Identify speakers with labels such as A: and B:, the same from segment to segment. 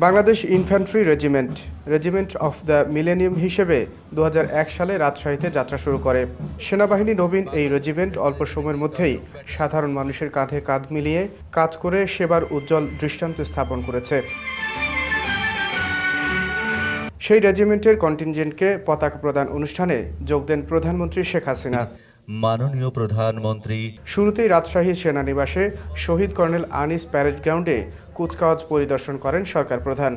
A: Bangladesh infantry regiment of the millennium হিসেবে 2001 সালে রাজশাহীতে যাত্রা শুরু করে। সেনাবাহিনী নবীন এই রেজিমেন্ট অল্প সময়ের মধ্যেই সাধারণ মানুষের কাঁধে কাঁধ মিলিয়ে কাজ করে সেবার উজ্জ্বল দৃষ্টান্ত স্থাপন করেছে। সেই রেজিমেন্টের কন্টিনজেন্টকে পতাকা প্রদান অনুষ্ঠানে যোগ দেন প্রধানমন্ত্রী শেখ হাসিনা।
B: মাননীয় প্রধানমন্ত্রী
A: শুরুতেই রাজশাহী সেনানিবাসে শহীদ কর্নেল আনিস প্যারেড গ্রাউন্ডে কুচকাওয়াজ পরিদর্শন করেন সরকার প্রধান।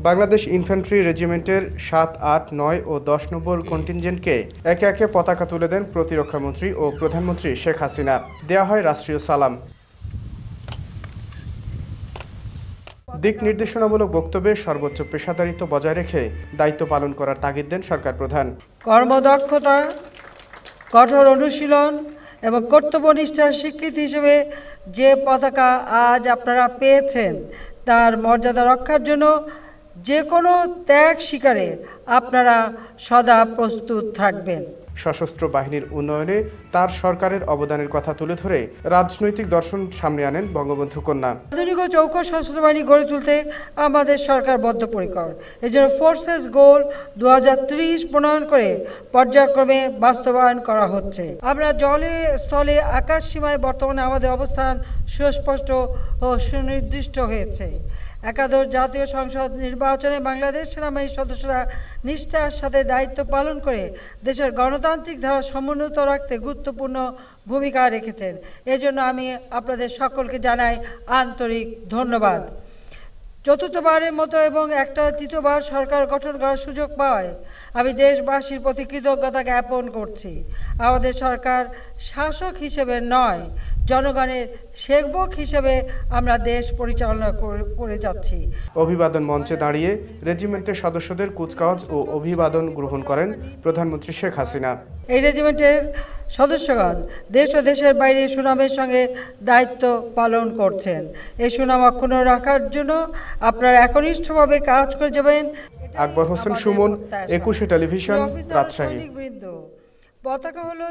A: বাংলাদেশ ইনফ্যান্ট্রি রেজিমেন্টের 7, 8, 9 ও 10 নম্বর কন্টিনজেন্টকে একে একে পতাকা তুলে দেন প্রতিরক্ষামন্ত্রী ও প্রধানমন্ত্রী শেখ হাসিনা। দেয়া হয় রাষ্ট্রীয় সালাম। দিক নির্দেশনামূলক বক্তব্যে সর্বোচ্চ পেশাদারিত্ব বজায় রেখে দায়িত্ব পালন করার তাগিদ দেন সরকার প্রধান।
C: কর্মদক্ষতা, কঠোর অনুশীলন এবং কর্তব্যনিষ্ঠার স্বীকৃতি হিসেবে যে পতাকা আজ আপনারা পেয়েছেন তার মর্যাদা রক্ষার জন্য যে কোনো ত্যাগ স্বীকারে আপনারা সদা প্রস্তুত থাকবেন।
A: সশস্ত্র বাহিনীর উন্নয়নে তার সরকারের অবদানের কথা তুলে ধরে রাজনৈতিক দর্শন সামনে আনেন বঙ্গবন্ধু কন্যা।
C: আধুনিক ও চৌকো সশস্ত্র বাহিনী গড়ে তুলতে আমাদের সরকার বদ্ধপরিকর। এজন্য ফোর্সেস গোল 2030 প্রণয়ন করে পর্যায়ক্রমে বাস্তবায়ন করা হচ্ছে। আমরা জলে, স্থলে, আকাশ সীমায় বর্তমানে আমাদের অবস্থান সুস্পষ্ট ও সুনির্দিষ্ট হয়েছে। একাদশ জাতীয় সংসদ নির্বাচনে বাংলাদেশ সেনাবাহিনীর সদস্যরা নিষ্ঠার সাথে দায়িত্ব পালন করে দেশের গণতান্ত্রিক ধারা সমুন্নত রাখতে গুরুত্বপূর্ণ ভূমিকা রেখেছেন। এজন্য আমি আপনাদের সকলকে জানাই আন্তরিক ধন্যবাদ। চতুর্থবারের মতো এবং তৃতীয়বার সরকার গঠন করার সুযোগ পাওয়ায় আমি দেশবাসীর প্রতি কৃতজ্ঞতা জ্ঞাপন করছি। আমাদের সরকার শাসক হিসেবে নয়, জনগণের সেবক হিসেবে আমরা দেশ পরিচালনা করে যাচ্ছি।
A: অভিবাদন মঞ্চে দাঁড়িয়ে রেজিমেন্টের সদস্যদের কুচকাওয়াজ ও অভিবাদন গ্রহণ করেন প্রধানমন্ত্রী শেখ হাসিনা।
C: এই রেজিমেন্টের সদস্যগণ দেশ ও দেশের বাইরে সুনামের সঙ্গে দায়িত্ব পালন করছেন। এই সুনাম অক্ষুণ্ণ রাখার জন্য আপনারা একনিষ্ঠভাবে কাজ করে যাবেন।
A: আকবর হোসেন সুমন, 21 টেলিভিশন, রাজশাহী।
C: পতাকা হলো